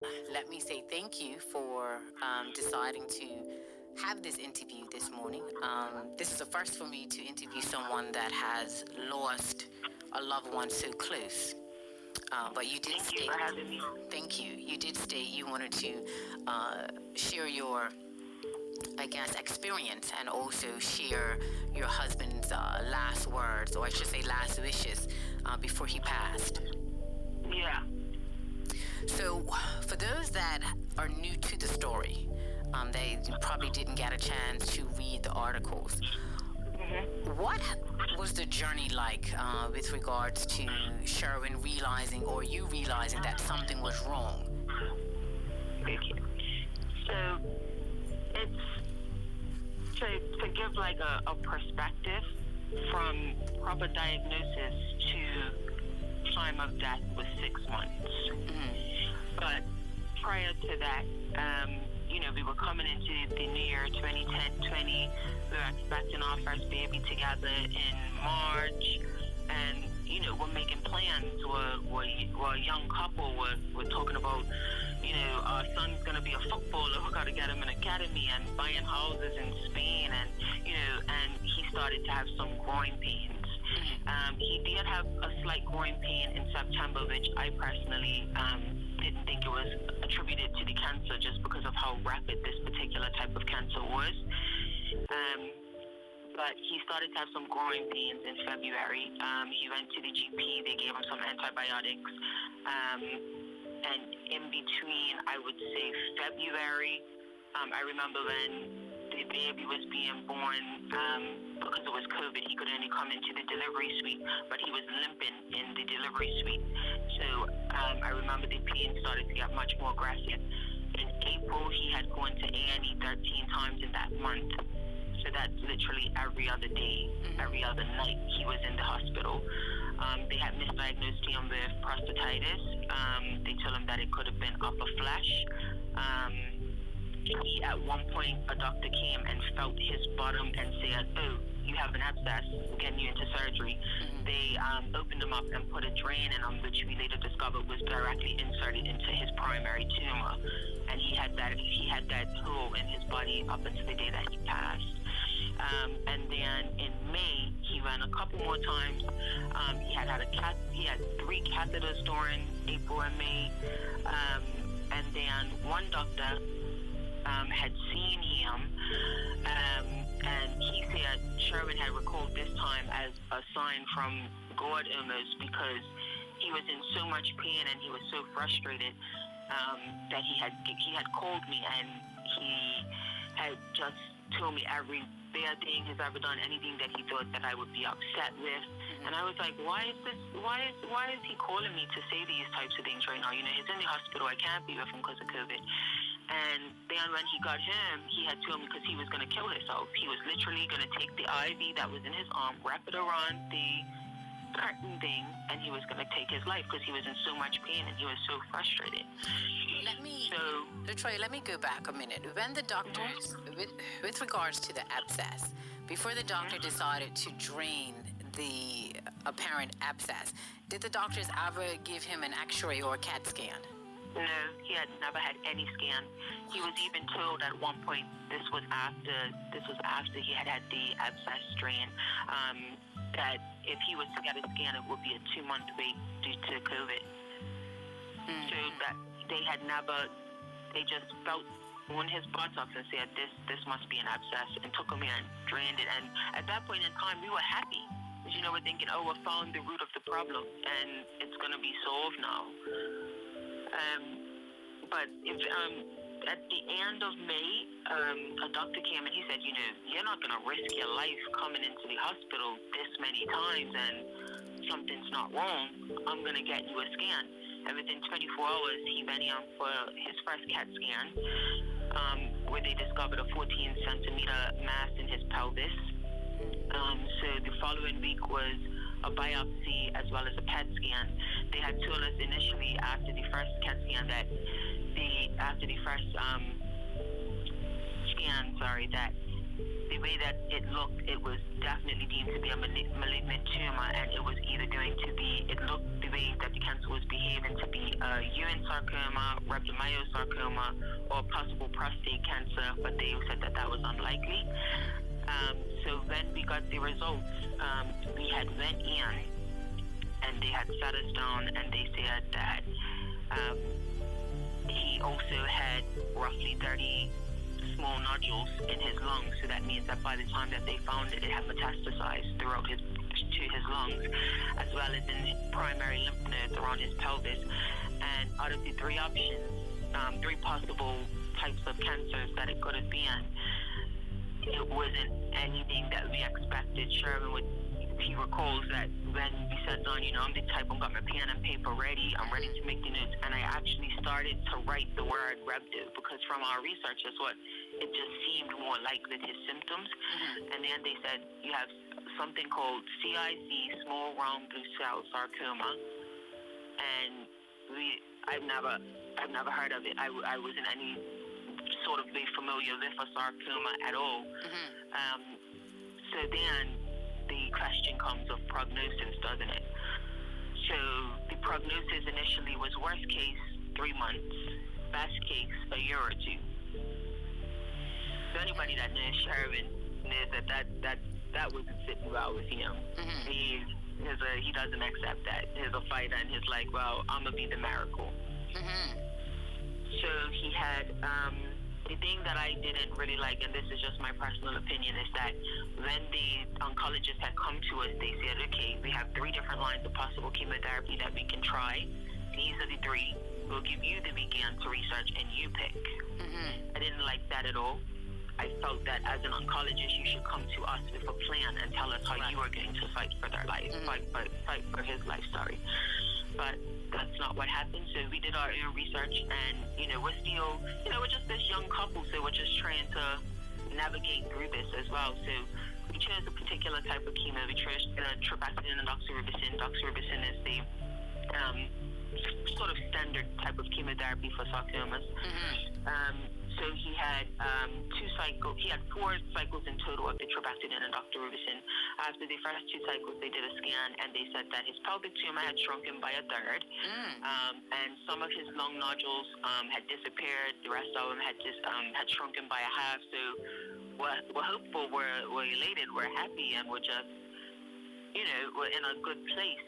Let me say thank you for deciding to have this interview this morning. This is the first for me to interview someone that has lost a loved one so close. But you did Thank you state, for having me. thank you. You did state you wanted to share your, I guess, experience and also share your husband's last words, or I should say last wishes, before he passed. Yeah. So, for those that are new to the story, they probably didn't get a chance to read the articles. What was the journey like with regards to Sherwin realizing, or you realizing, that something was wrong? Okay. So it's to give like a perspective from proper diagnosis to time of death was 6 months. But prior to that, we were coming into the new year 2010, 20. We were expecting our first baby together in March. And, we're making plans. We're a young couple. We're talking about, our son's going to be a footballer. We got to get him an academy and buying houses in Spain. And he started to have some growing pains. He did have a slight growing pain in September, which I personally didn't think it was attributed to the cancer just because of how rapid this particular type of cancer was. But he started to have some growing pains in February. He went to the GP. They gave him some antibiotics. And in between, I would say February, I remember when the baby was being born, because it was COVID, he could only come into the delivery suite, but he was limping in the delivery suite. So I remember the pain started to get much more aggressive. In April, he had gone to A&E 13 times in that month. So that's literally every other day, every other night he was in the hospital. They had misdiagnosed him with prostatitis. They told him that it could have been upper flesh. He, at one point, a doctor came and felt his bottom and said, "Oh, you have an abscess, we're getting you into surgery." They opened him up and put a drain in him, which we later discovered was directly inserted into his primary tumor. And he had that hole in his body up until the day that he passed. And then in May, he ran a couple more times. He had 3 catheters during April and May. And then one doctor had seen him, and he said Sherwin had recalled this time as a sign from God almost, because he was in so much pain and he was so frustrated that he had called me, and he had just told me every bad thing he's ever done, anything that he thought that I would be upset with. And I was like, why is he calling me to say these types of things right now? He's in the hospital. I can't be with him because of COVID. And then when he got home, he had told me, because he was going to kill himself. He was literally going to take the IV that was in his arm, wrap it around the curtain thing, and he was going to take his life because he was in so much pain and he was so frustrated. Latoya, let me go back a minute. When the doctors, with regards to the abscess, before the doctor decided to drain the apparent abscess, did the doctors ever give him an X-ray or a CAT scan? No, he had never had any scan. He was even told at one point, this was after he had the abscess drain, that if he was to get a scan, it would be a 2-month wait due to COVID. So that they just felt on his buttocks and said, this must be an abscess, and took him in and drained it. And at that point in time, we were happy. Because, we're thinking, oh, we found the root of the problem and it's going to be solved now. But if at the end of May, a doctor came and he said, you're not going to risk your life coming into the hospital this many times and something's not wrong. I'm going to get you a scan. And within 24 hours, he went in for his first CAT scan, where they discovered a 14-centimeter mass in his pelvis. So the following week was a biopsy as well as a PET scan. They had told us initially after the first CAT scan that the way that it looked, it was definitely deemed to be a malignant tumor, and it was either going to be, it looked the way that the cancer was behaving to be a Ewing sarcoma, rhabdomyosarcoma, or possible prostate cancer, but they said that that was unlikely. So when we got the results, we had went in, and they had sat us down, and they said that he also had roughly 30 small nodules in his lungs. So that means that by the time that they found it, it had metastasized throughout his lungs, as well as in his primary lymph nodes around his pelvis. And out of the three options, three possible types of cancers that it could have been, it wasn't anything that we expected. Sherin he recalls that when we sat down, I'm the type, I've got my pen and paper ready, I'm ready to make the notes, and I actually started to write the word rhabdo, because from our research, that's what it just seemed more like with his symptoms. And then they said, you have something called CIC, small round blue cell sarcoma, and I've never heard of it. I wasn't any sort of way familiar with a sarcoma at all. So then the question comes of prognosis, doesn't it? So the prognosis initially was worst case 3 months, best case a year or two. So anybody that knows Sherin knows that wasn't sitting well with him. He doesn't accept that. He's a fighter, and he's like, well, I'm gonna be the miracle. So he had the thing that I didn't really like, and this is just my personal opinion, is that when the oncologist had come to us, they said, okay, we have 3 different lines of possible chemotherapy that we can try. These are the 3. We'll give you the weekend to research, and you pick. I didn't like that at all. I felt that as an oncologist, you should come to us with a plan and tell us how you are going to fight for their life, fight for his life, sorry. But that's not what happened. So we did our own research, and we're still, we're just this young couple, so we're just trying to navigate through this as well. So we chose a particular type of chemo. We chose trabectedin and doxorubicin. Doxorubicin is the sort of standard type of chemotherapy for sarcomas. So he had 2 cycles. He had 4 cycles in total of the trabectedin and doxorubicin. After the first 2 cycles, they did a scan, and they said that his pelvic tumor had shrunken by 1/3, and some of his lung nodules had disappeared. The rest of them had shrunken by 1/2. So we're hopeful, we're elated, we're happy, and we're just, we're in a good place.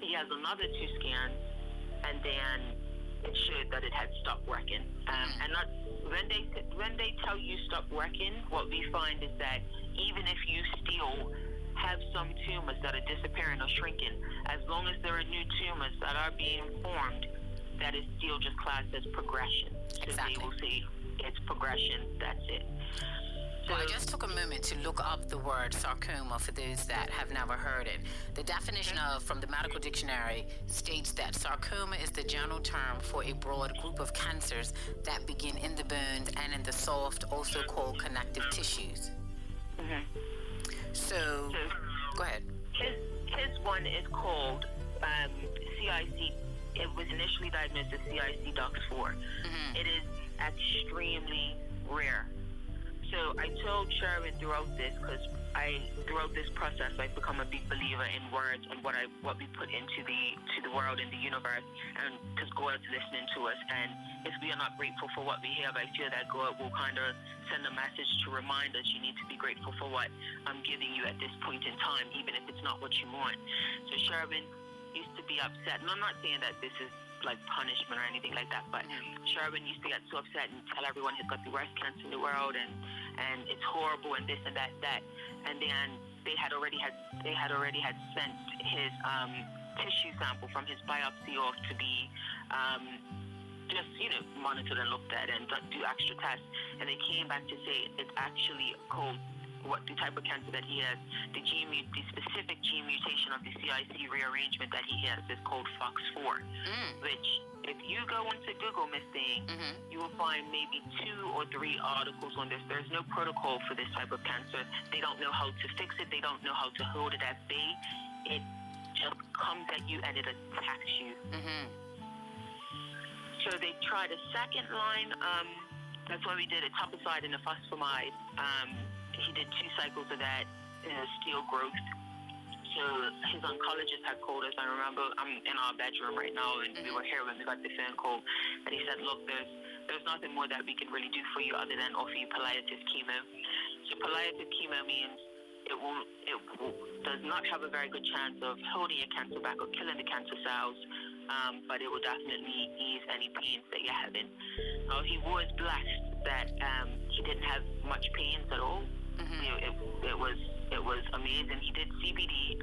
He has another 2 scans, and then it showed that it had stopped working. And not when they tell you stop working, what we find is that even if you still have some tumors that are disappearing or shrinking, as long as there are new tumors that are being formed, that is still just classed as progression. So they will say it's progression, that's it. Well, I just took a moment to look up the word sarcoma for those that have never heard it. The definition from the medical dictionary states that sarcoma is the general term for a broad group of cancers that begin in the bones and in the soft, also called connective tissues. So, go ahead. His one is called CIC. It was initially diagnosed as CIC DOX4. It is extremely rare. So I told Sherin throughout this, because throughout this process, I've become a big believer in words and what we put into the world and the universe, and because God is listening to us. And if we are not grateful for what we have, I feel that God will kind of send a message to remind us you need to be grateful for what I'm giving you at this point in time, even if it's not what you want. So Sherin used to be upset, and I'm not saying that this is like punishment or anything like that, but Sherin used to get so upset and tell everyone he's got the worst cancer in the world, and it's horrible, and this and that, and then they had already had sent his tissue sample from his biopsy off to be just monitored and looked at and do extra tests, and they came back to say it's actually called what the type of cancer that he has, the specific gene mutation of the CIC rearrangement that he has is called FOX4, which if you go into Google, Miss Thang, you will find maybe 2 or 3 articles on this. There's no protocol for this type of cancer. They don't know how to fix it. They don't know how to hold it at bay. It just comes at you and it attacks you. So they tried a second line That's why we did etoposide and efosfamide. He did 2 cycles of that steel growth. So his oncologist had called us. I remember I'm in our bedroom right now, and we were here when we got the phone call. And he said, look, there's nothing more that we can really do for you other than offer you palliative chemo. So palliative chemo means it does not have a very good chance of holding your cancer back or killing the cancer cells, but it will definitely ease any pains that you're having. He was blessed that he didn't have much pains at all. It was amazing. He did CBD,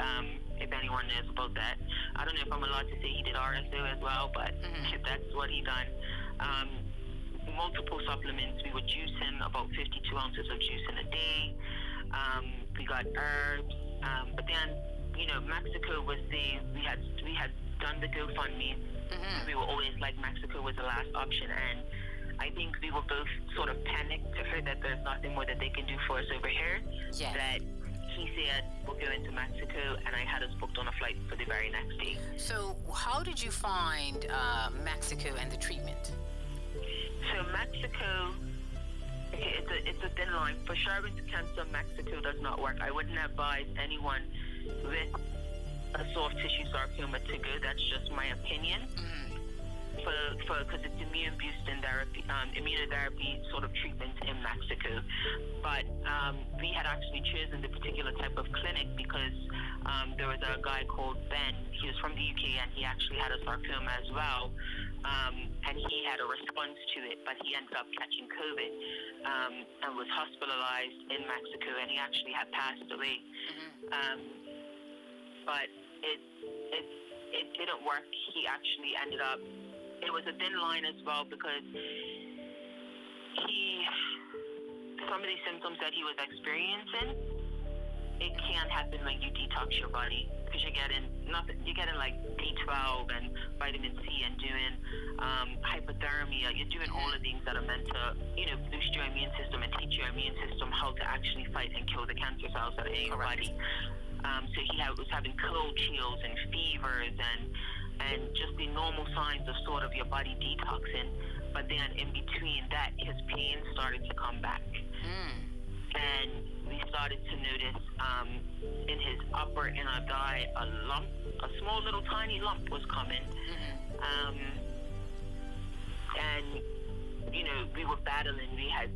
if anyone knows about that. I don't know if I'm allowed to say he did RSO as well, but that's what he done. Multiple supplements. We were juicing about 52 ounces of juicing a day. We got herbs. But then, Mexico was we had done the GoFundMe. We were always like, Mexico was the last option, and I think we were both sort of panicked to hear that there's nothing more that they can do for us over here. Yes. That he said, we'll go into Mexico, and I had us booked on a flight for the very next day. So how did you find Mexico and the treatment? So Mexico, it's a thin line. For Sherwin's cancer, Mexico does not work. I wouldn't advise anyone with a soft tissue sarcoma to go. That's just my opinion. Because it's immune-boosting therapy, immunotherapy sort of treatment in Mexico. But we had actually chosen the particular type of clinic because there was a guy called Ben. He was from the UK, and he actually had a sarcoma as well. And he had a response to it, but he ended up catching COVID and was hospitalized in Mexico, and he actually had passed away. But it didn't work. He actually ended up, it was a thin line as well because some of the symptoms that he was experiencing, it can happen when you detox your body because you're getting like B12 and vitamin C and doing hypothermia. You're doing all the things that are meant to, boost your immune system and teach your immune system how to actually fight and kill the cancer cells that are in your body. So he was having cold chills and fevers and just the normal signs of sort of your body detoxing. But then in between that, his pain started to come back. And we started to notice in his upper inner thigh a small little tiny lump was coming. And, we were battling. We had,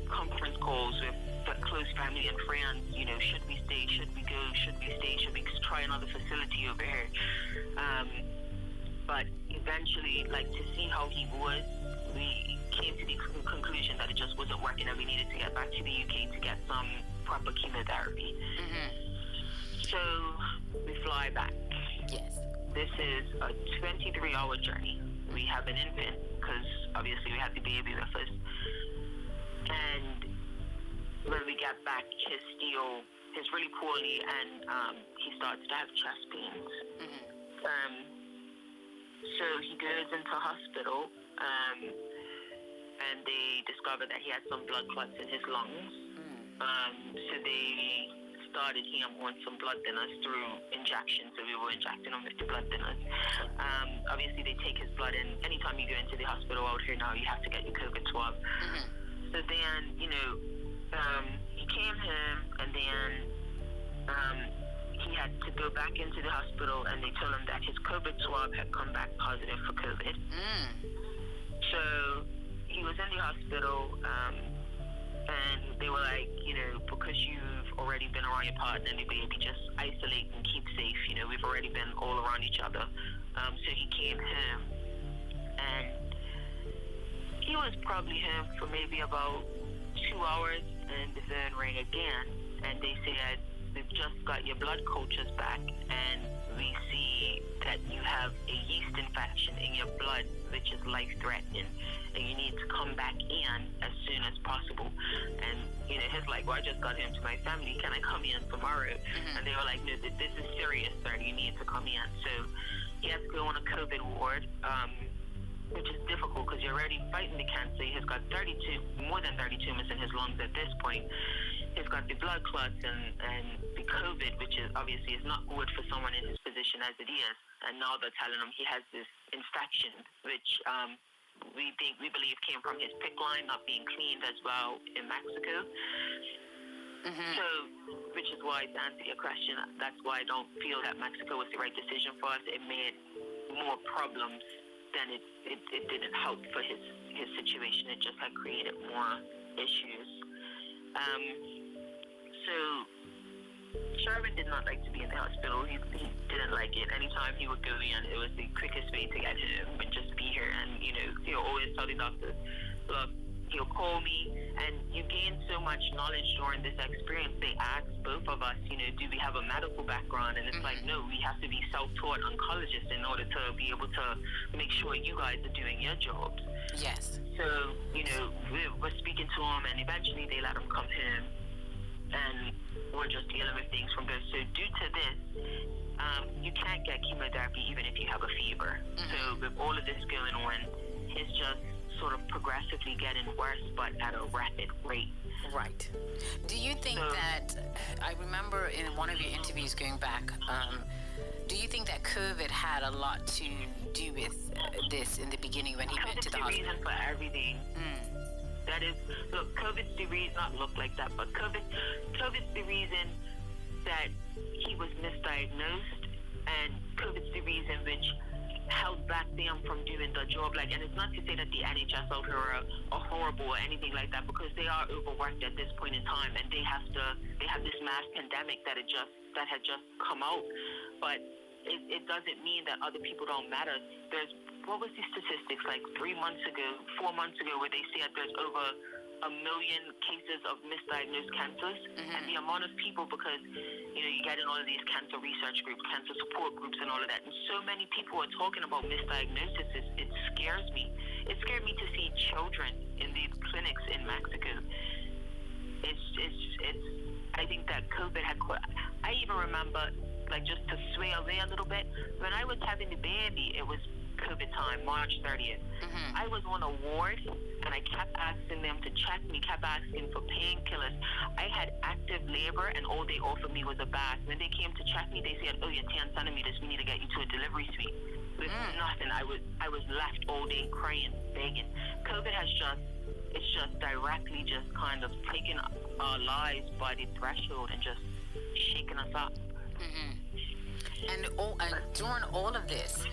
conference calls with close family and friends. Should we stay? Should we go? Should we stay? Should we try another facility over here? But eventually, to see how he was, we came to the conclusion that it just wasn't working and we needed to get back to the UK to get some proper chemotherapy. So we fly back. Yes. This is a 23-hour journey. We have an infant because obviously we had the baby with us. And when we get back, he's really poorly and he starts to have chest pains. So he goes into hospital and they discovered that he had some blood clots in his lungs. So they started him on some blood thinners through injection. So we were injecting him with the blood thinners. Obviously, they take his blood, and anytime you go into the hospital out here now, you have to get your COVID swab. So then, he came home, and then he had to go back into the hospital, and they told him that his COVID swab had come back positive for COVID. So he was in the hospital, and they were like, because you've already been around your partner and the baby, just isolate and keep safe. We've already been all around each other. So he came home, and he was probably home for maybe about 2 hours, and the phone rang again, and they said, we've just got your blood cultures back, and we see that you have a yeast infection in your blood, which is life-threatening, and you need to come back in as soon as possible. And, he's like, well, I just got home to my family. Can I come in tomorrow? And they were like, no, this is serious, sir. You need to come in. So he had to go on a COVID ward, which is difficult because you're already fighting the cancer. He's got more than 30 tumors in his lungs at this point. He's got the blood clots and the COVID, which is obviously is not good for someone in his position as it is. And now they're telling him he has this infection, which we believe came from his PICC line not being cleaned as well in Mexico. So, which is why, to answer your question, that's why I don't feel that Mexico was the right decision for us. It made more problems than it didn't help for his situation. It just had created more issues. So Sherwin did not like to be in the hospital. He didn't like it. Anytime he would go in, it was the quickest way to get him and just be here. And, he'll always tell the doctor, look, he'll call me, and you gain so much knowledge during this experience. They asked both of us, do we have a medical background? And it's like, no, we have to be self-taught oncologists in order to be able to make sure you guys are doing your jobs. Yes. So, we're speaking to him, and eventually they let him come home, and we're just dealing with things from there. So due to this, you can't get chemotherapy even if you have a fever. So with all of this going on, it's just sort of progressively getting worse, but at a rapid rate. Right. Do you think that, I remember in one of your interviews going back, do you think that COVID had a lot to do with this in the beginning when he went to the hospital? COVID's the reason for everything. That is, look, COVID's the reason, not look like that, but COVID's the reason that he was misdiagnosed, and COVID's the reason which held back them from doing the job. And it's not to say that the NHS out here are horrible or anything like that, because they are overworked at this point in time, and they have this mass pandemic that had just come out. But it doesn't mean that other people don't matter. What was the statistics, 4 months ago, where they said there's over 1 million cases of misdiagnosed cancers, and the amount of people, because you get in all of these cancer research groups, cancer support groups, and all of that, and so many people are talking about misdiagnosis. It scares me. It scared me to see children in these clinics in Mexico. It's I think that COVID had. I even remember, just to sway away a little bit, when I was having the baby, it was COVID time, March 30th. I was on a ward, and I kept asking them to check me, kept asking for painkillers. I had active labor, and all they offered me was a bath. When they came to check me, they said, oh, you're 10 centimeters, we need to get you to a delivery suite. With nothing. I was left all day crying, begging. COVID has just directly just kind of taken our lives by the threshold and just shaking us up. And during all of this,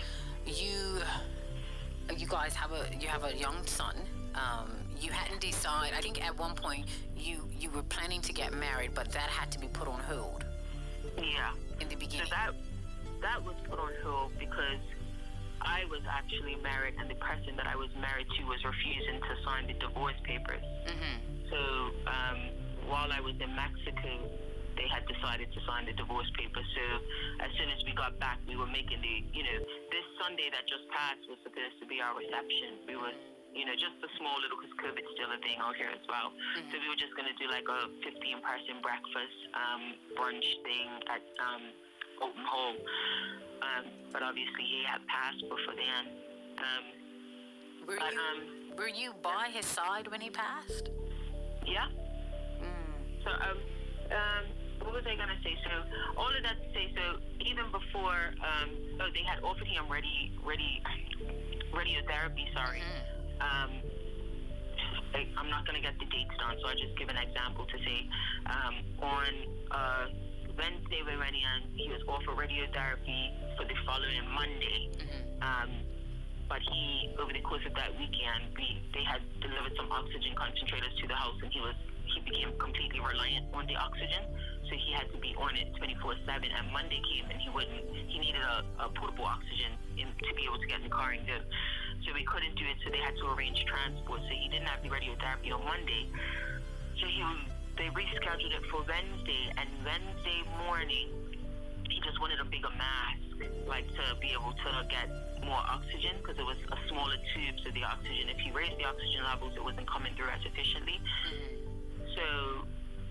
you guys have a young son. You hadn't decided. I think at one point you were planning to get married, but that had to be put on hold. Yeah. In the beginning. So that was put on hold because I was actually married, and the person that I was married to was refusing to sign the divorce papers. So while I was in Mexico, they had decided to sign the divorce papers. So as soon as we got back, we were making this Sunday that just passed was supposed to be our reception. We was, just a small little, because COVID's still a thing out here as well. So we were just going to do a 15-person breakfast, brunch thing at Sherwin Hall. But obviously he had passed before then. Were you by his side when he passed? Yeah. So, what was I gonna say? So, all of that to say, so even before, they had offered him radiotherapy. Sorry. I'm not gonna get the dates down, so I'll just give an example to say, on Wednesday we went in, he was offered radiotherapy for the following Monday. But he, over the course of that weekend, they had delivered some oxygen concentrators to the house, and he became completely reliant on the oxygen. So he had to be on it 24/7. And Monday came, and he needed a portable oxygen to be able to get in the car and go. So we couldn't do it, so they had to arrange transport. So he didn't have the radiotherapy on Monday. So they rescheduled it for Wednesday, and Wednesday morning, he just wanted a bigger mask, to be able to get more oxygen, because it was a smaller tube, so the oxygen, if he raised the oxygen levels, it wasn't coming through as efficiently. So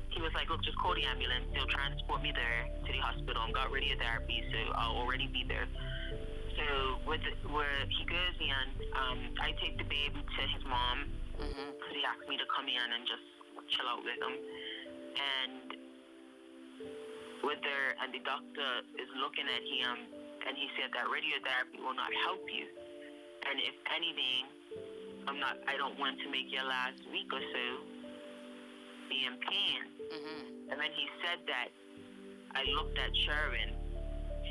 he was like, look, just call the ambulance, they'll transport me there to the hospital, and got radiotherapy, so I'll already be there. So where he goes in, I take the baby to his mom, because he asked me to come in and just chill out with him. And the doctor is looking at him, and he said that radiotherapy will not help you. And if anything, I don't want to make your last week or so be in pain. And then he said that, I looked at Sherin,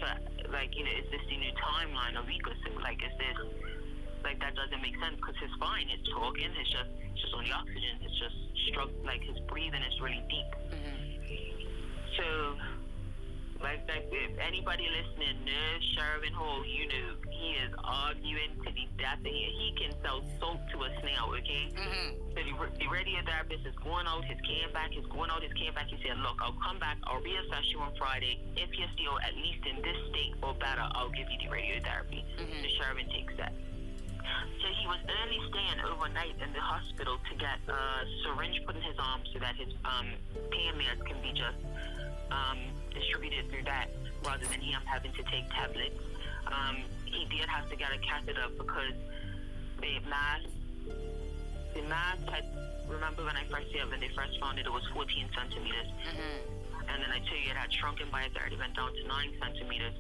so, like, you know, is this the new timeline, a week or so? Like, is this, like, that doesn't make sense, because he's fine, he's talking, it's just on the oxygen, it's just like, his breathing is really deep. So, like, if anybody listening knows Sherwin Hall, you know, he is arguing to the death in here. He can sell salt to a snail, okay? So the radiotherapist is going out, he's came back, He said, look, I'll come back, I'll reassess you on Friday. If you're still at least in this state or better, I'll give you the radiotherapy. So Sherin takes that. So he was only staying overnight in the hospital to get a syringe put in his arm so that his pain meds can be just distributed through that rather than him having to take tablets. He did have to get a catheter because the mass had, remember when I first said when they first found it, it was 14 centimeters. And then I tell you it had shrunken by a third, it went down to 9 centimeters.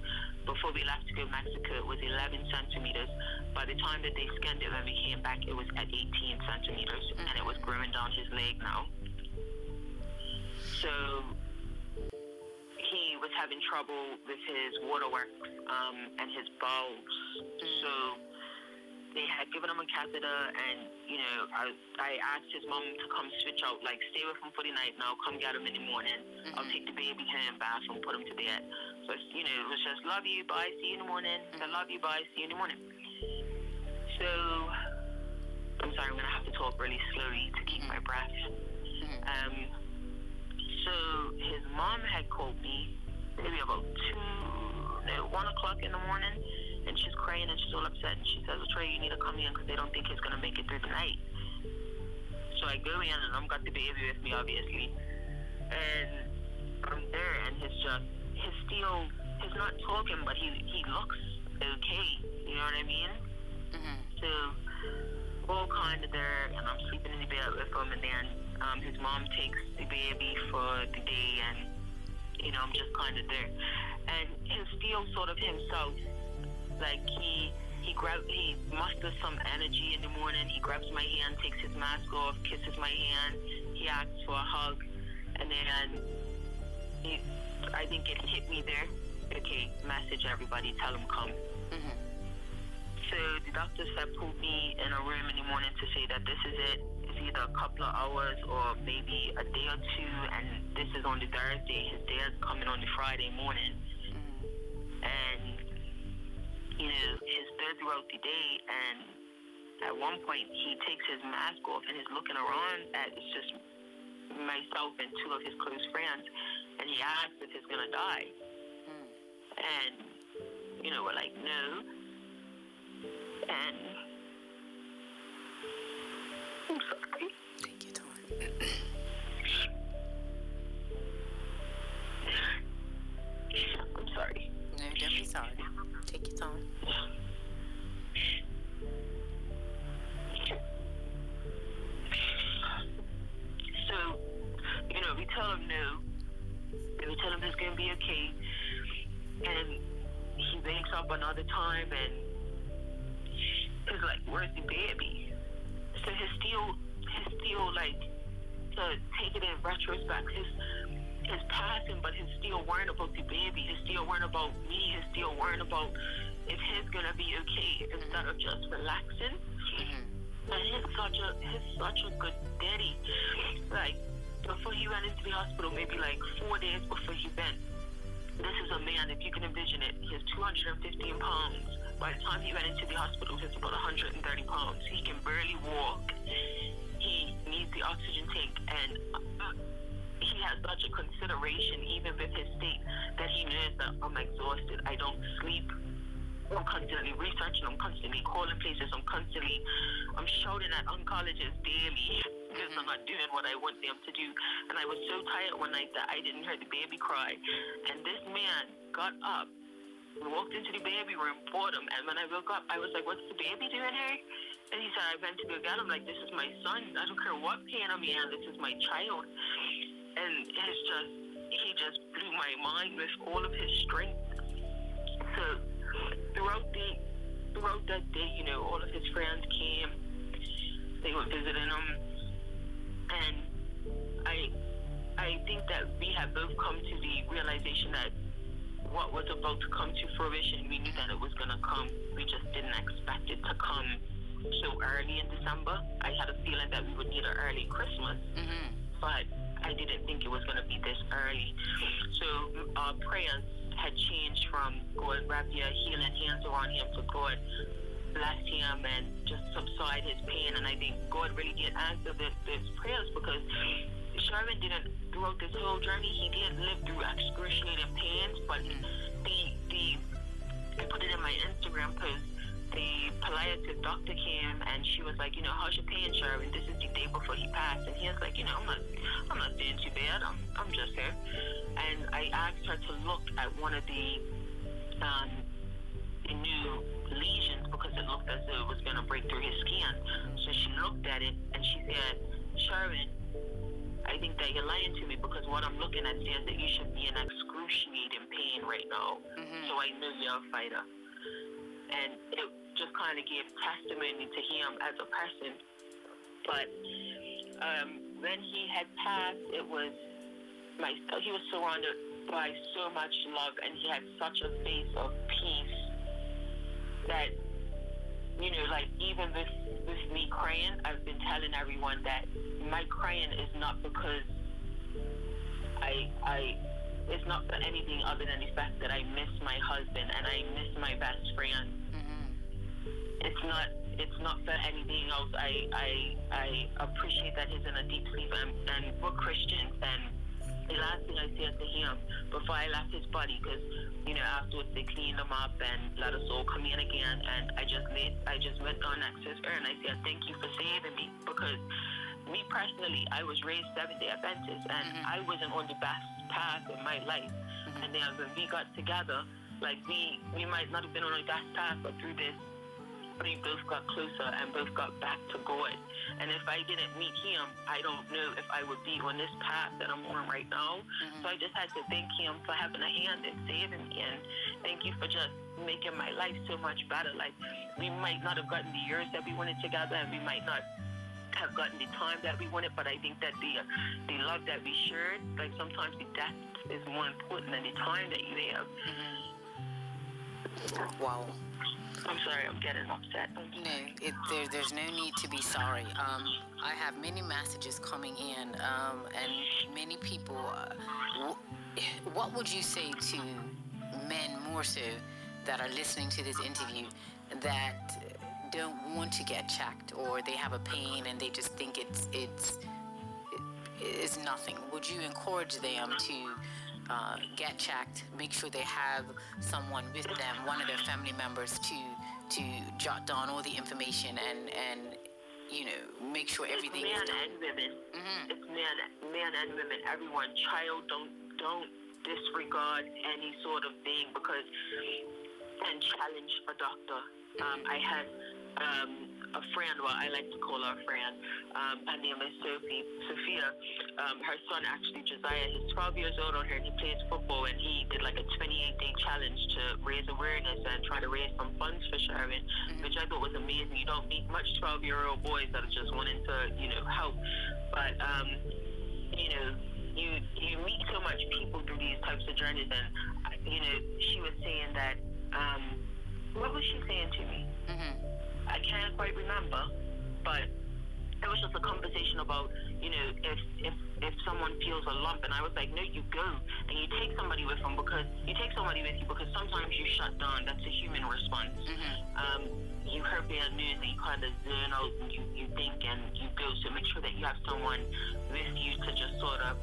Before we left to go to Mexico, it was 11 centimeters. By the time that they scanned it when we came back, it was at 18 centimeters, and it was growing down his leg now. So he was having trouble with his waterworks and his bowels. So they had given him a catheter, and, you know, I asked his mom to come switch out, like, stay with him for the night, now come get him in the morning. I'll take the baby home, bath him, put him to bed. So, you know, it was just, love you, bye, see you in the morning. I love you, bye, see you in the morning. So, I'm sorry, I'm going to have to talk really slowly to keep my breath. So, his mom had called me maybe about 1 o'clock in the morning, and she's crying and she's all upset, and she says, Trey, you need to come in because they don't think he's going to make it through the night. So I go in, and I've got the baby with me, obviously, and I'm there, and he's not talking, but he looks okay, you know what I mean? So, all kind of there, and I'm sleeping in the bed with him, and then his mom takes the baby for the day, and, you know, I'm just kind of there. And he's still sort of himself, like he musters some energy in the morning, he grabs my hand, takes his mask off, kisses my hand, he asks for a hug, and then I think it hit me there. Okay, message everybody, tell them come. So the doctor said put me in a room in the morning to say that this is it. It's either a couple of hours or maybe a day or two, and this is on the Thursday. His dad's coming on the Friday morning. And, you know, he's there throughout the day, and at one point he takes his mask off and he's looking around at, it's just myself and two of his close friends, and he asks if he's gonna die. And, you know, we're like, no. And I'm sorry. Take your time. I'm sorry. No, don't be sorry. Take your time. So, you know, we tell him no, and we tell him it's gonna be okay, and he wakes up another time, and he's like, where's the baby? So he's still like, to take it in retrospect, his passing, but he's still worrying about the baby, he's still worrying about me, he's still worrying about if he's gonna be okay, instead of just relaxing. And he's such a good daddy. Like, before he went into the hospital, maybe like 4 days before he went, this is a man, if you can envision it, he's 215 pounds. By the time he went into the hospital, he's about 130 pounds. He can barely walk. He needs the oxygen tank, and he has such a consideration, even with his state, that he knows that I'm exhausted, I don't sleep. I'm constantly researching, I'm constantly calling places, I'm shouting at oncologists daily because I'm not doing what I want them to do. And I was so tired one night that I didn't hear the baby cry. And this man got up, walked into the baby room, brought him, and when I woke up, I was like, what's the baby doing here? And he said, I went to go get him. Like, this is my son. I don't care what pain I'm in, this is my child. And he just blew my mind with all of his strength. So throughout that day, you know, all of his friends came, They were visiting him, and I think that we have both come to the realization that what was about to come to fruition, we knew that it was going to come. We just didn't expect it to come so early in December. I had a feeling that we would need an early Christmas, but I didn't think it was going to be this early. So our prayers had changed from God wrap your healing hands around him to God bless him and just subside his pain. And I think God really did answer these prayers, because Sherin didn't, throughout this whole journey, he did live through excruciating pains, but I put it in my Instagram post, the palliative doctor came and she was like, how's your pain, Sherin? This is the day before he passed. And he was like, I'm not doing too bad. I'm just here. And I asked her to look at one of the new lesions, because it looked as though it was going to break through his skin. So she looked at it and she said, Sherin, I think that you're lying to me, because what I'm looking at says that you should be in excruciating pain right now. So I knew you're a fighter. And it just kind of gave testimony to him as a person. But when he had passed, he was surrounded by so much love, and he had such a face of peace that, like, even with me crying, I've been telling everyone that my crying is not because it's not for anything other than the fact that I miss my husband and I miss my best friend. It's not for anything else. I appreciate that he's in a deep sleep, and we're Christians, and the last thing I said to him before I left his body, because afterwards they cleaned him up and let us all come in again, and I just went down next to his ear and I said, thank you for saving me, because me personally, I was raised Seventh-day Adventist, and I wasn't on the best path in my life. And then when we got together, like we might not have been on the best path, but through this, we both got closer and both got back to God. And if I didn't meet him, I don't know if I would be on this path that I'm on right now. So I just had to thank him for having a hand in saving me, and thank you for just making my life so much better. Like, we might not have gotten the years that we wanted together, and we might not have gotten the time that we wanted, but I think that the love that we shared, like, sometimes the death is more important than the time that you have. Wow. I'm sorry, I'm getting upset. No, there's no need to be sorry. I have many messages coming in, and many people. What would you say to men more so that are listening to this interview that don't want to get checked, or they have a pain and they just think it's nothing? Would you encourage them to get checked, make sure they have someone with them, one of their family members, to jot down all the information and make sure everything is done? And women. It's men and women, everyone. Child, don't disregard any sort of thing and challenge a doctor. I had a friend, well, I like to call her a friend. Her name is Sophia. Her son, actually, Josiah, he's 12 years old on her, and he plays football, and he did like a 28-day challenge to raise awareness and try to raise some funds for Sherin, which I thought was amazing. You don't meet much 12-year-old boys that are just wanting to, help. But, you meet so much people through these types of journeys, and, she was saying that, what was she saying to me? I can't quite remember, but it was just a conversation about, if someone feels a lump, and I was like, no, you go and you take somebody with you because sometimes you shut down. That's a human response. You heard bad news and you kind of zone out and you think and you go. So make sure that you have someone with you to just sort of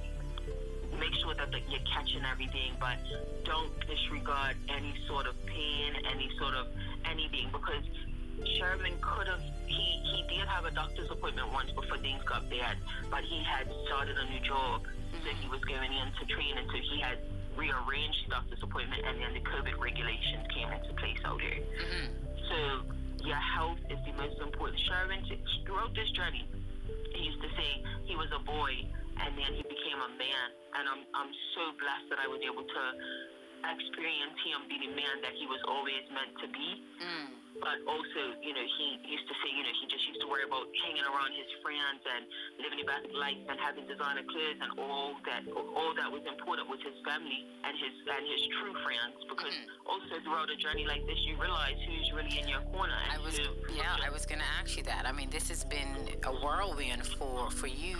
make sure that you're catching everything, but don't disregard any sort of pain, any sort of anything, because Sherin could have, he did have a doctor's appointment once before things got bad, but he had started a new job, so he was going into training, so he had rearranged the doctor's appointment, and then the COVID regulations came into place out here. So your health is the most important. Sherin, throughout this journey, he used to say he was a boy, and then he became a man, and I'm so blessed that I was able to experience him be the man that he was always meant to be. But also, he used to say, he just used to worry about hanging around his friends and living the best life and having designer clothes, and all that was important was his family and his true friends. Because also throughout a journey like this, you realize who's really in your corner. I was going to ask you that. I mean, this has been a whirlwind for you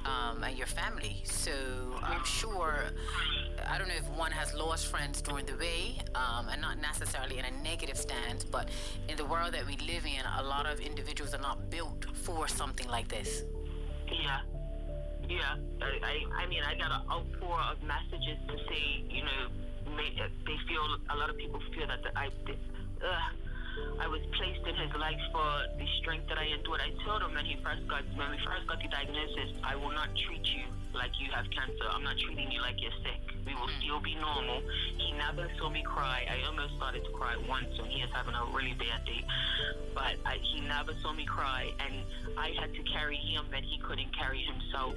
and your family. So I'm sure, I don't know if one has lost friends during the way, and not necessarily in a negative stance, but in the world that we live in, a lot of individuals are not built for something like this. Yeah. I mean, I got an outpour of messages to say, they feel, a lot of people feel that I was placed in his life for the strength that I endured. I told him when we first got the diagnosis, I will not treat you like you have cancer. I'm not treating you like you're sick. We will still be normal. He never saw me cry. I almost started to cry once when he was having a really bad day. But he never saw me cry, and I had to carry him when he couldn't carry himself.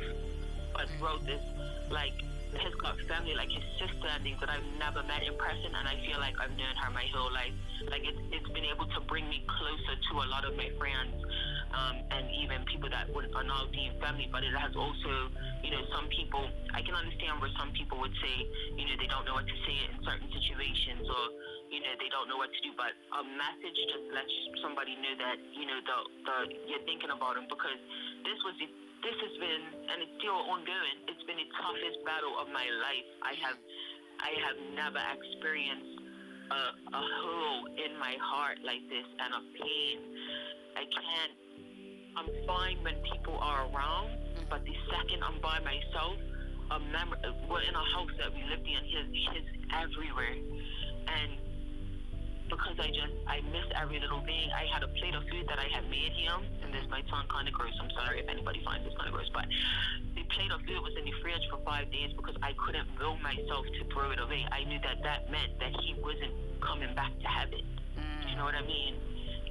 But throughout this, he's got family, like his sister and things that I've never met in person, and I feel like I've known her my whole life. It's been able to bring me closer to a lot of my friends, and even people that are now deemed family. But it has also, some people, I can understand where some people would say, they don't know what to say in certain situations, or, they don't know what to do. But a message just lets somebody know that, you're thinking about them, because this has been, and it's still ongoing, it's been the toughest battle of my life. I have never experienced a hole in my heart like this, and a pain. I'm fine when people are around, but the second I'm by myself, we're in a house that we lived in, he's everywhere. And because I miss every little thing. I had a plate of food that I had made him, and this might sound kind of gross. I'm sorry if anybody finds this kind of gross, but the plate of food was in the fridge for 5 days because I couldn't will myself to throw it away. I knew that meant that he wasn't coming back to have it. You know what I mean?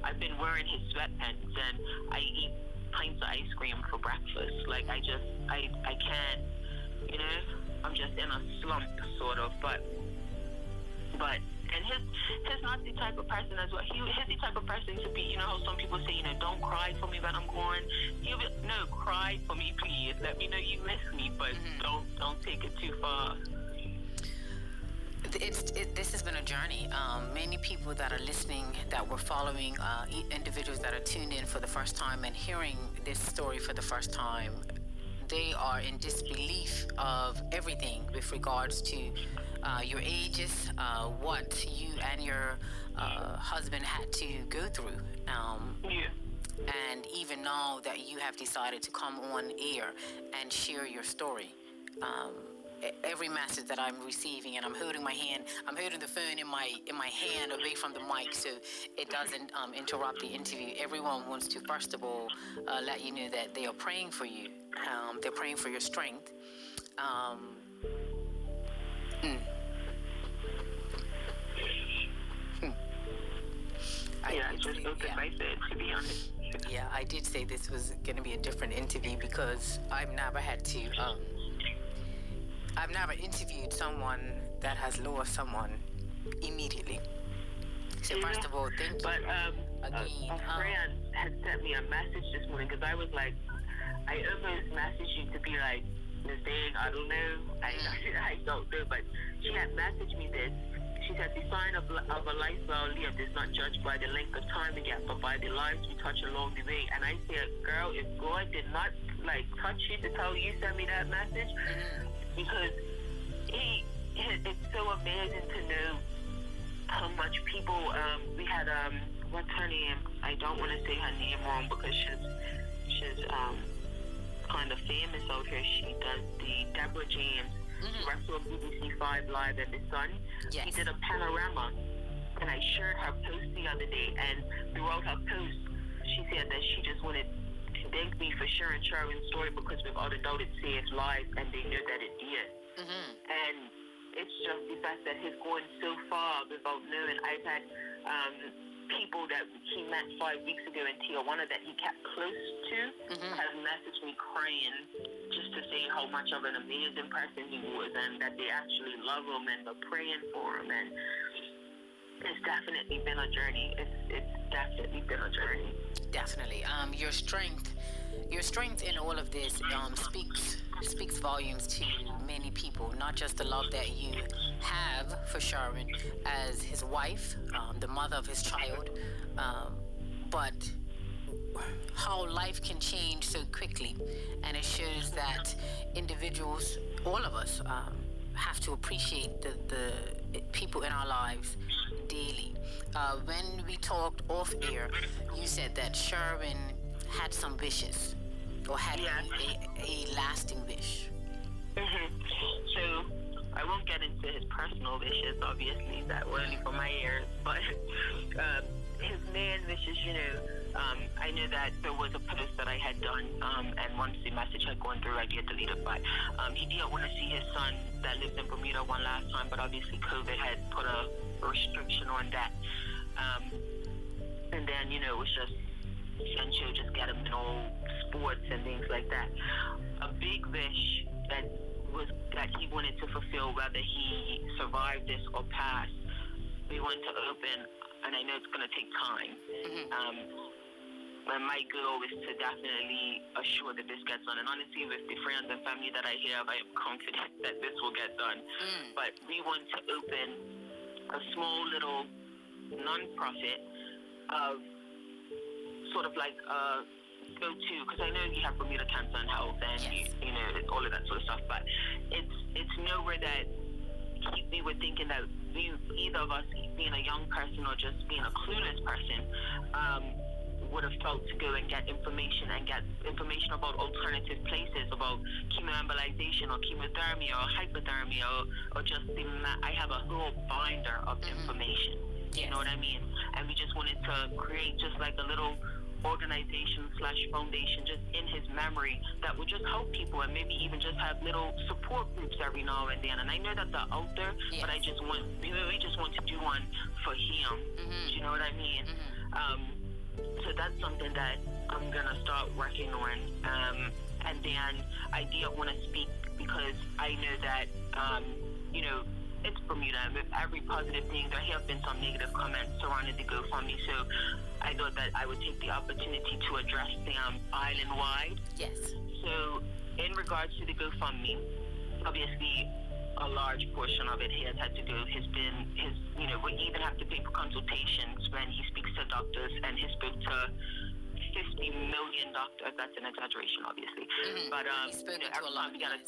I've been wearing his sweatpants, and I eat pints of ice cream for breakfast. I can't, I'm just in a slump, sort of, but and he's not the type of person as well. He's the type of person to be, how some people say, don't cry for me when I'm gone. He'll be, no, cry for me, please. Let me know you miss me, but don't take it too far. This has been a journey. Many people that are listening, that were following, individuals that are tuned in for the first time and hearing this story for the first time, they are in disbelief of everything with regards to your ages, what you and your husband had to go through. And even now that you have decided to come on air and share your story. Every message that I'm receiving, and I'm holding the phone in my hand away from the mic so it doesn't interrupt the interview. Everyone wants to, first of all, let you know that they are praying for you. They're praying for your strength. I just opened my bed, to be honest. Yeah, I did say this was going to be a different interview because I've never interviewed someone that has lost someone immediately. So first of all, thank you. But a friend had sent me a message this morning, because I was like, I almost messaged you to be like, Ms. Thang, I don't know, I don't know, but she had messaged me this. She said, the sign of a life well lived is not judged by the length of time we get, but by the lives we touch along the way. And I said, girl, if God did not touch you to tell you, send me that message, because it's so amazing to know how much people, we had, what's her name? I don't want to say her name wrong because she's kind of famous out here. She does the Deborah James. She works on BBC 5 Live and The Sun. Yes. She did a panorama, and I shared her post the other day, and throughout her post, she said that she just wanted to thank me for sharing Sherwin's story, because without a doubt it saved lives, and they knew that it did. And it's just the fact that he's going so far without knowing. I've had people that he met 5 weeks ago in Tijuana that he kept close to, have met messaged me crying just to say how much of an amazing person he was and that they actually love him and they're praying for him. And it's definitely been a journey. It's definitely been a journey. Definitely. Your strength in all of this speaks volumes to many people. Not just the love that you have for Sherin as his wife, the mother of his child, but how life can change so quickly, and it shows that individuals, all of us, have to appreciate the people in our lives daily. When we talked off air, you said that Sherin had some wishes, or had a lasting wish. So I won't get into his personal wishes, obviously, that were only for my ears, but his main wishes, I know that there was a post that I had done, and once the message had gone through, I did delete it, but he didn't want to see his son that lives in Bermuda one last time, but obviously COVID had put a restriction on that. And then, it was just essential, just get him in all sports and things like that. A big wish that he wanted to fulfill, whether he survived this or passed, we want to open, and I know it's going to take time. And my goal is to definitely assure that this gets done. And honestly, with the friends and family that I have, I am confident that this will get done. But we want to open a small little non-profit of sort of like a go-to, because I know you have Bermuda Cancer and Health and all of that sort of stuff, but it's nowhere that we were thinking that either of us, being a young person or just being a clueless person, would have felt to go and get information about alternative places, about chemoembolization or chemotherapy or hypothermia or just I have a whole binder of information. You know what I mean? And we just wanted to create just like a little organization/foundation just in his memory that would just help people, and maybe even just have little support groups every now and then. And I know that they're out there, but we just want to do one for him. Do you know what I mean? So that's something that I'm gonna start working on. And then I did want to speak because I know that it's Bermuda, and with every positive thing, there have been some negative comments surrounding the GoFundMe, so I thought that I would take the opportunity to address them island-wide. Yes. So, in regards to the GoFundMe, obviously, a large portion of it has had to do, we even have to pay for consultations when he speaks to doctors, and he spoke to 50 million doctors. That's an exaggeration, obviously. But every time we got a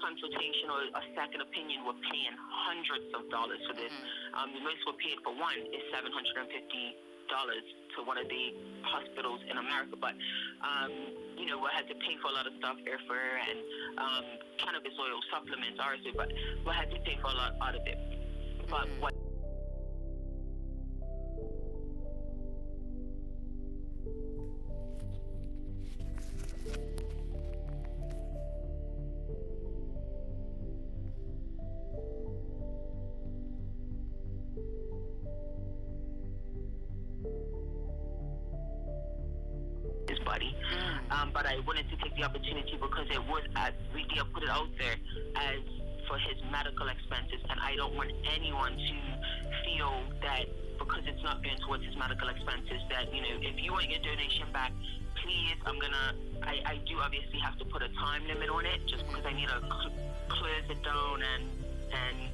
consultation or a second opinion, we're paying hundreds of dollars for this. The most we're paid for one is $750 to one of the hospitals in America, but we had to pay for a lot of stuff, airfare and cannabis oil supplements, RSA, but we had to pay for a lot out of it. But what buddy. But I wanted to take the opportunity because we did put it out there as for his medical expenses, and I don't want anyone to feel that because it's not going towards his medical expenses that, if you want your donation back, please, I do obviously have to put a time limit on it just because I need to close it down and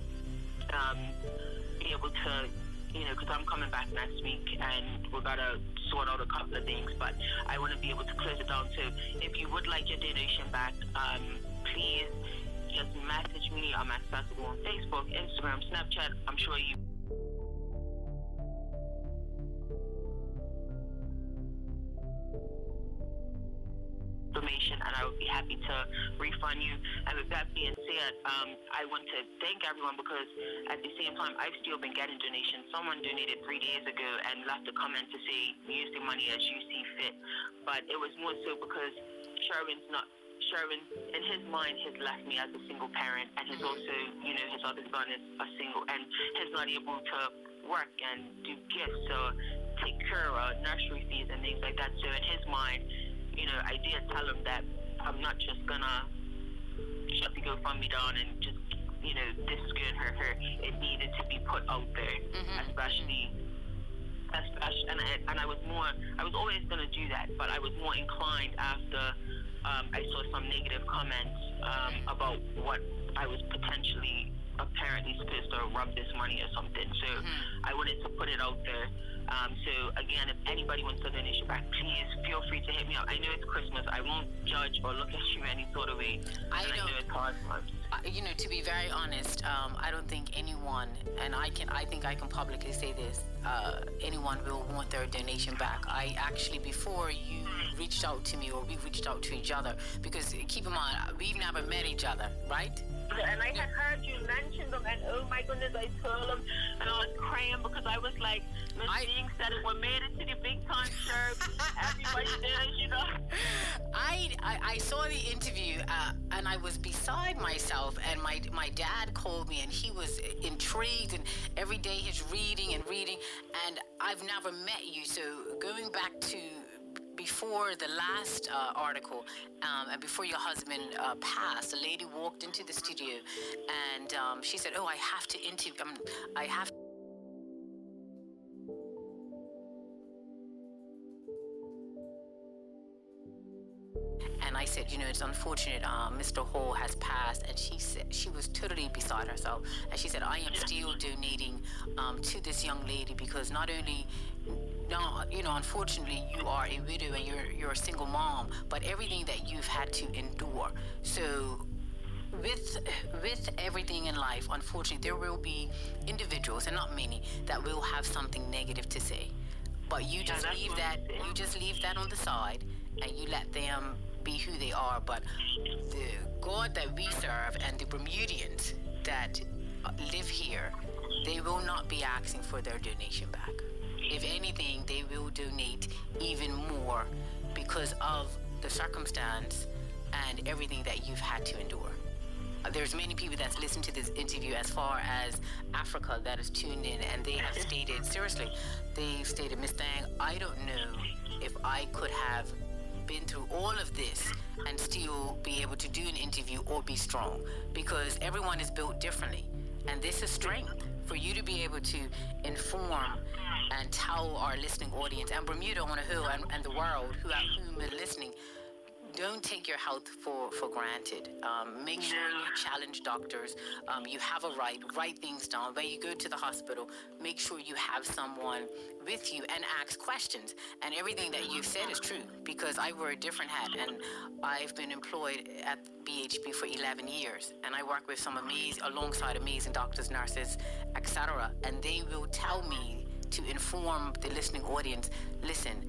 be able to, because I'm coming back next week and we've got to sort out a couple of things, but I want to be able to close it down. So if you would like your donation back, please just message me. I'm accessible on Facebook, Instagram, Snapchat. I'm sure you information, and I would be happy to refund you. And with that being said, I want to thank everyone because at the same time, I've still been getting donations. Someone donated 3 days ago and left a comment to say, use the money as you see fit. But it was more so because Sherin, in his mind, has left me as a single parent, and he's also, his other son is a single, and he's not able to work and do gifts or take care of nursery fees and things like that. So in his mind, I did tell him that I'm not just gonna shut the GoFundMe down and just, this is going to hurt her. It needed to be put out there, especially, and I was always going to do that, but I was more inclined after I saw some negative comments about what I was potentially apparently supposed to rub this money or something. So I wanted to put it out there. So again, if anybody wants to donate back, please feel free to hit me up. I know it's Christmas. I won't judge or look at you any sort of way. I know it's hard times. To be very honest, I don't think anyone, and I think I can publicly say this, anyone will want their donation back. I actually, before you reached out to me or we reached out to each other, because keep in mind, we've never met each other, right? And I had heard you mention them, and oh my goodness, I told them, and I was crying because I was like, Miss Thang said it, we made it to the big time show. Everybody did, I saw the interview, and I was beside myself, and my dad called me, and he was intrigued, and every day he's reading, and I've never met you, so going back to before the last article, and before your husband passed, a lady walked into the studio, and she said, "Oh, I have to interview. I have." And I said, it's unfortunate, Mr. Hall has passed. And she said she was totally beside herself. And she said, I am still donating to this young lady because not only. No, unfortunately, you are a widow and you're a single mom, but everything that you've had to endure. So with everything in life, unfortunately, there will be individuals, and not many, that will have something negative to say. But you just leave that on the side, and you let them be who they are. But the God that we serve and the Bermudians that live here, they will not be asking for their donation back. If anything, they will donate even more because of the circumstance and everything that you've had to endure. There's many people that's listened to this interview as far as Africa that is tuned in, and they have stated, seriously, they've stated, Miss Thang, I don't know if I could have been through all of this and still be able to do an interview or be strong, because everyone is built differently, and this is strength for you to be able to inform and tell our listening audience and Bermuda on a whole and the world who are listening, don't take your health for granted. Make sure you challenge doctors. You have a right, write things down. When you go to the hospital, make sure you have someone with you and ask questions. And everything that you've said is true, because I wear a different hat, and I've been employed at BHB for 11 years, and I work with alongside amazing doctors, nurses, etc. And they will tell me to inform the listening audience, listen,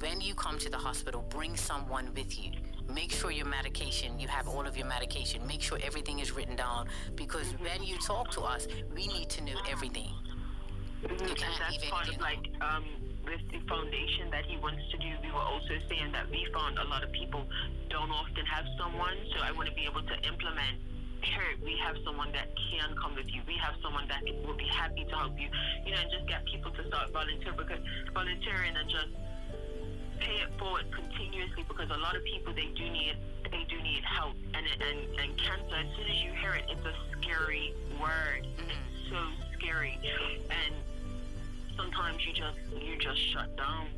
when you come to the hospital, bring someone with you. Make sure you have all of your medication. Make sure everything is written down, because when you talk to us, we need to know everything. You can't leave anything out. With the foundation that he wants to do, we were also saying that we found a lot of people don't often have someone, so I want to be able to implement. Here, we have someone that can come with you. We have someone that will be happy to help you, and just get people to start volunteering and just pay it forward continuously, because a lot of people, they do need help, and cancer, as soon as you hear it, it's a scary word. It's so scary, and sometimes you just shut down.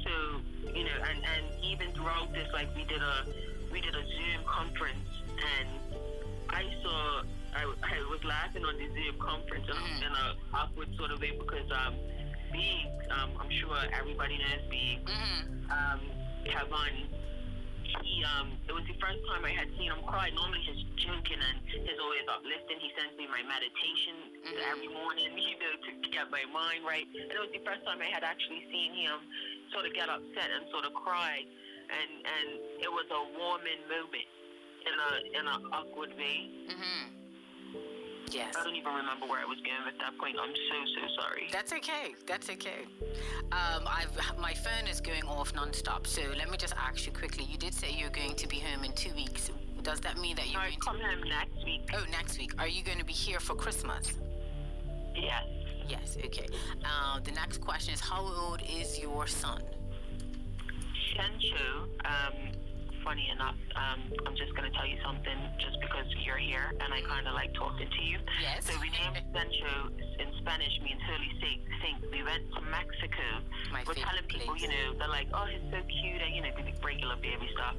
So and even throughout this, like we did a Zoom conference, and I was laughing on the Zoom conference in an awkward sort of way, because I'm sure everybody knows Kevin. It was the first time I had seen him cry. Normally he's joking and he's always uplifting. He sends me my meditation every morning, to get my mind right. And it was the first time I had actually seen him sort of get upset and sort of cry. And it was a warming moment in an awkward way. Yes. I don't even remember where I was going at that point. I'm so sorry. That's okay. My phone is going off nonstop. So let me just ask you quickly. You did say you're going to be home in 2 weeks. Does that mean that you're going to come home next week? Oh, next week. Are you going to be here for Christmas? Yes. Yes. Okay. The next question is, how old is your son? Sencho, funny enough, I'm just going to tell you something just because you're here and I kind of like talking to you. Yes. So we named Sencho in Spanish means holy saint. We went to Mexico. We're telling people, place. They're like, oh, he's so cute, and, the regular baby stuff.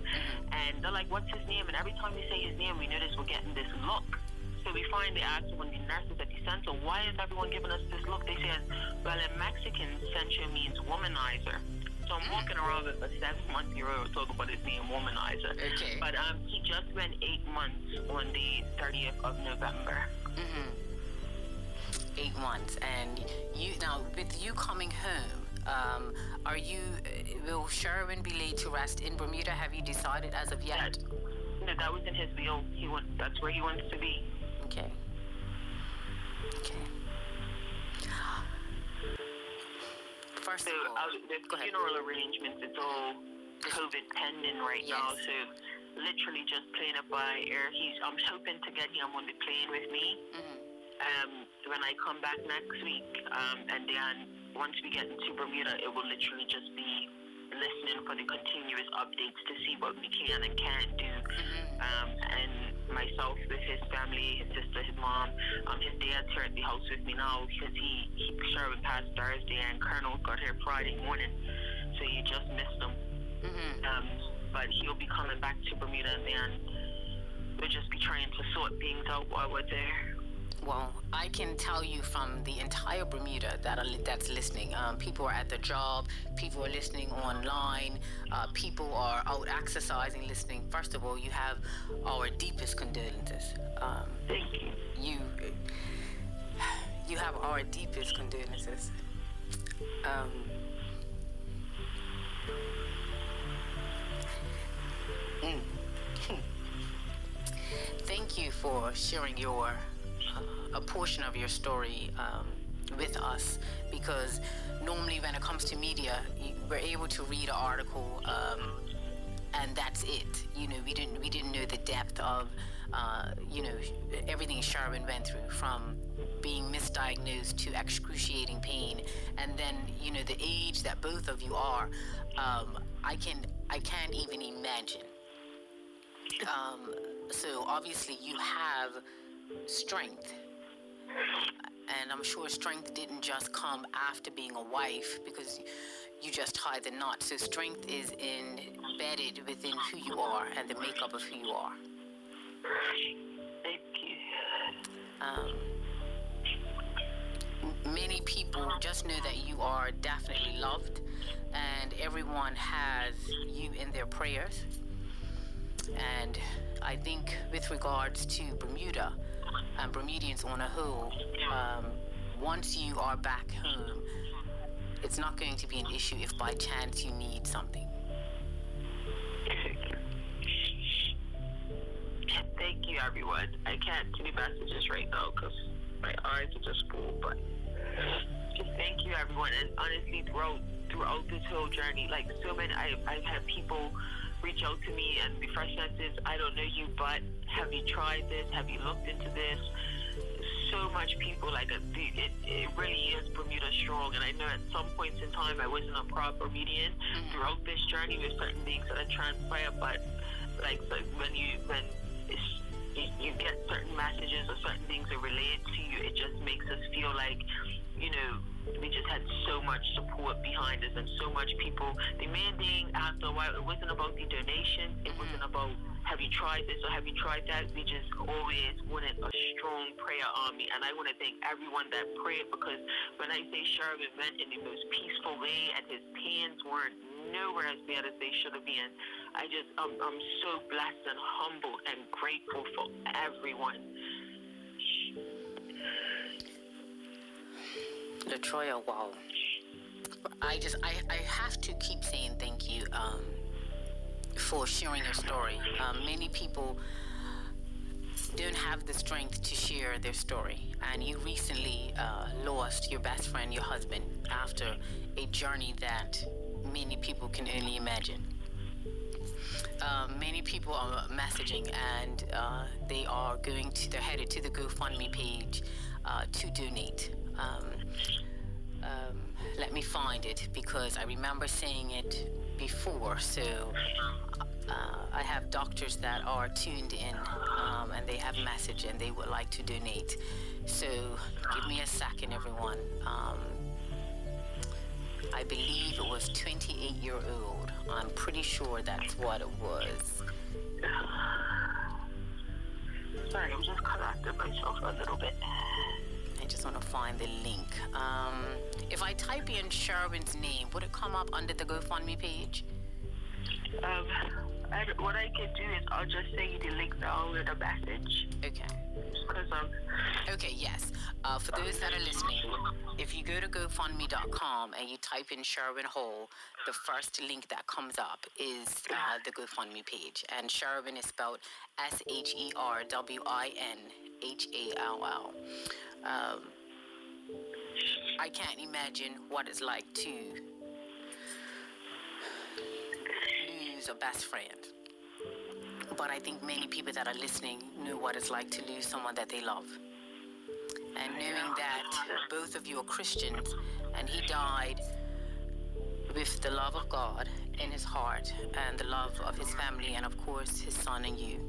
And they're like, what's his name? And every time we say his name, we notice we're getting this look. So we finally asked one of the nurses at the center, why is everyone giving us this look? They said, well, in Mexican, Sencho means womanizer. So I'm walking around with a 7-month-old talking about his name, womanizer. Okay. But he just went 8 months on the 30th of November. 8 months. And you now, with you coming home, will Sherwin be laid to rest in Bermuda? Have you decided as of yet? That was in his will. That's where he wants to be. Okay. First of all, the funeral arrangements, it's all COVID pending right now. So literally just playing it by ear. I'm hoping to get him on the plane with me. When I come back next week, and then once we get into Bermuda, it will literally just be listening for the continuous updates to see what we can and can't do. And myself with his family, his sister, his mom, his dad's here at the house with me now because he Sherwin passed Thursday and Colonel got here Friday morning, so you just missed him. But he'll be coming back to Bermuda, and then we'll just be trying to sort things out while we're there. Well, I can tell you from the entire Bermuda that's listening. People are at their job. People are listening online. People are out exercising, listening. First of all, you have our deepest condolences. Thank you. You have our deepest condolences. Thank you for sharing a portion of your story with us, because normally when it comes to media, we're able to read an article and that's it. We didn't know the depth of everything Sherwin went through, from being misdiagnosed to excruciating pain, and then the age that both of you are. I can't even imagine. So obviously you have strength, and I'm sure strength didn't just come after being a wife, because you just tied the knot. So strength is embedded within who you are and the makeup of who you are. Thank you. Many people just know that you are definitely loved, and everyone has you in their prayers. And I think with regards to Bermuda and Bermudians on a whole, once you are back home, it's not going to be an issue if by chance you need something. Thank you, everyone. I can't see the messages right now because my eyes are just full, but just thank you, everyone. And honestly, throughout this whole journey, like so many, I've had people reach out to me, and the first sentence is, I don't know you, but have you tried this? Have you looked into this? So much people, like, it really is Bermuda strong. And I know at some points in time I wasn't a proper Bermudian throughout this journey with certain things that had transpired, but like when you get certain messages or certain things that relate to you, it just makes us feel like, we just had so much support behind us and so much people. The main thing after a while, it wasn't about the donation. It wasn't about, have you tried this or have you tried that? We just always wanted a strong prayer army. And I want to thank everyone that prayed, because when I say Sherwin went in the most peaceful way and his pains weren't nowhere as bad as they should have been, I'm so blessed and humbled and grateful for everyone. LaTroya, wow. I have to keep saying thank you for sharing your story. Many people don't have the strength to share their story, and you recently lost your best friend, your husband, after a journey that many people can only imagine. Many people are messaging, and they're headed to the GoFundMe page to donate. Let me find it, because I remember saying it before, so I have doctors that are tuned in, and they have a message and they would like to donate. So give me a second, everyone. I believe it was 28-year-old. I'm pretty sure that's what it was. Sorry, I'm just correcting myself a little bit. I just want to find the link. If I type in Sherwin's name, would it come up under the GoFundMe page? What I can do is I'll just send you the link now with a message. Okay. Okay, yes. For those that are listening, if you go to GoFundMe.com and you type in Sherwin Hall, the first link that comes up is the GoFundMe page. And Sherwin is spelled SHERWINHALL. I can't imagine what it's like to lose a best friend. But I think many people that are listening know what it's like to lose someone that they love. And knowing that both of you are Christians and he died with the love of God in his heart and the love of his family and, of course, his son and you,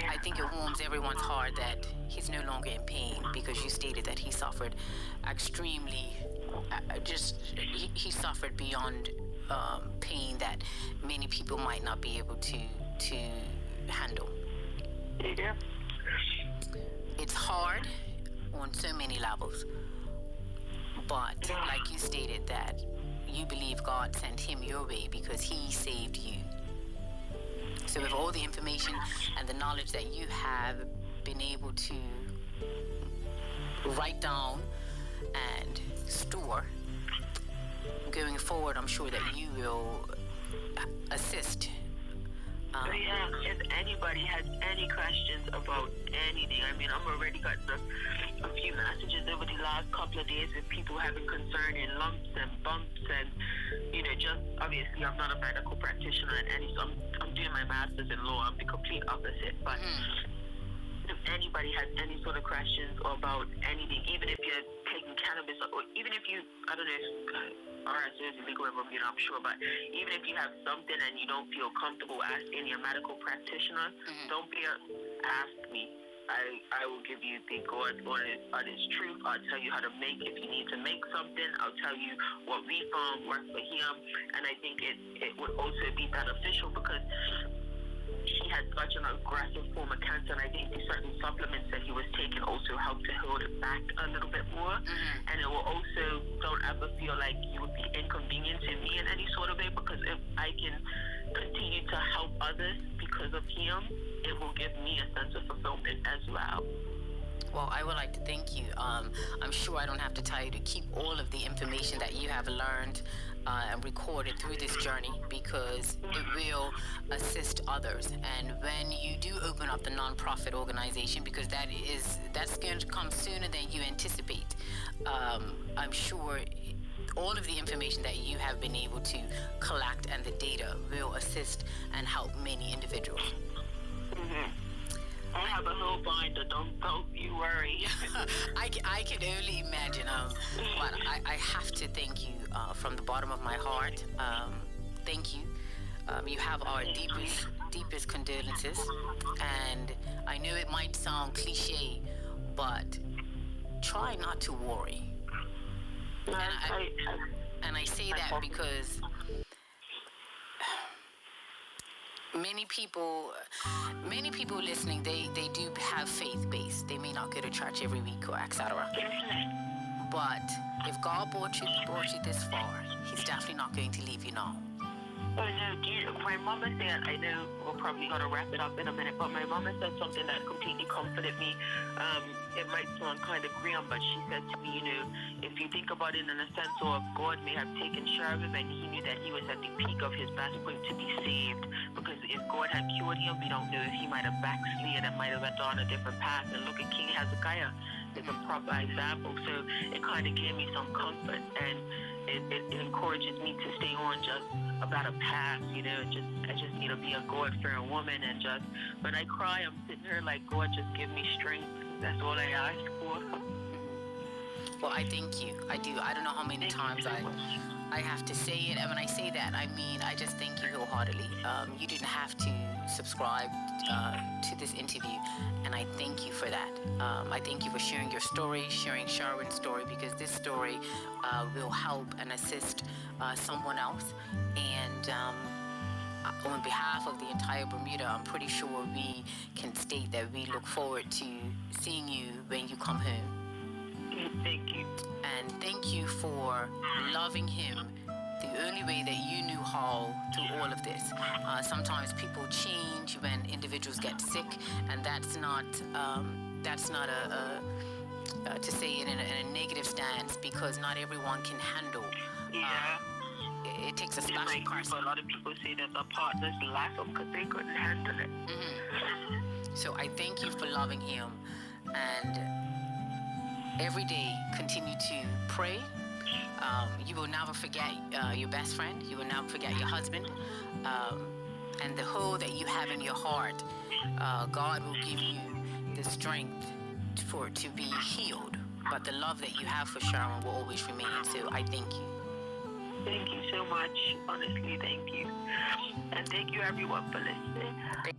I think it warms everyone's heart that he's no longer in pain, because you stated that he suffered extremely, he suffered beyond pain that many people might not be able to handle. Yeah. It's hard on so many levels, but like you stated, that you believe God sent him your way because he saved you. So with all the information and the knowledge that you have been able to write down and store, going forward, I'm sure that you will assist. If anybody has any questions about anything, I mean, I've already gotten a few messages over the last couple of days with people having concern in lumps and bumps and, just obviously I'm not a medical practitioner so I'm doing my master's in law. I'm the complete opposite. But if anybody has any sort of questions about anything, even if you're taking cannabis or even if you, I don't know if RSO is illegal in Bermuda, I'm sure, but even if you have something and you don't feel comfortable asking your medical practitioner, don't be ask me. I will give you the God honest truth. I'll tell you how to make, if you need to make something. I'll tell you what we found worked for him. And I think it would also be beneficial because he had such an aggressive form of cancer, and I think the certain supplements that he was taking also helped to hold it back a little bit more. And it will also, don't ever feel like you would be inconveniencing me in any sort of way, because if I can continue to help others because of him, it will give me a sense of fulfillment as well. Well, I would like to thank you. I'm sure I don't have to tell you to keep all of the information that you have learned and recorded through this journey, because it will assist others. And when you do open up the nonprofit organization, because that's going to come sooner than you anticipate, I'm sure all of the information that you have been able to collect and the data will assist and help many individuals. I have a whole binder, don't you worry. I can only imagine, but I have to thank you from the bottom of my heart. Thank you. You have our deepest condolences, and I know it might sound cliche, but try not to worry. And I say that because many people listening, they do have faith-based. They may not go to church every week or etc. But if God brought you this far, he's definitely not going to leave you now. Oh, no, my mama said, I know we're probably going to wrap it up in a minute, but my mama said something that completely comforted me. It might sound kind of grim, but she said to me, if you think about it in a sense of God may have taken Sherwin and he knew that he was at the peak of his best point to be saved, because if God had cured him, we don't know if he might have backslid and might have went on a different path. And look at King Hezekiah is a proper example. So it kind of gave me some comfort, and it encourages me to stay on just about a path, I just need to be a God-fearing woman, and just when I cry, I'm sitting here like, God, just give me strength. That's all I ask for. Well, I thank you. I do. I don't know how many times I have to say it, and when I say that, I mean I just thank you wholeheartedly. You didn't have to subscribe to this interview, and I thank you for that. I thank you for sharing your story, sharing Sherwin's story, because this story will help and assist someone else. And on behalf of the entire Bermuda, I'm pretty sure we can state that we look forward to seeing you when you come home. Thank you. And thank you for loving him the only way that you knew how through all of this. Sometimes people change when individuals get sick, and that's not to say it in a negative stance, because not everyone can handle. It takes a special person. A lot of people say that the partners lack them because they couldn't handle it. So I thank you for loving him, and every day continue to pray. You will never forget your best friend. You will never forget your husband. And the hole that you have in your heart, God will give you the strength for it to be healed. But the love that you have for Sherin will always remain. So I thank you. Thank you so much. Honestly, thank you. And thank you everyone for listening.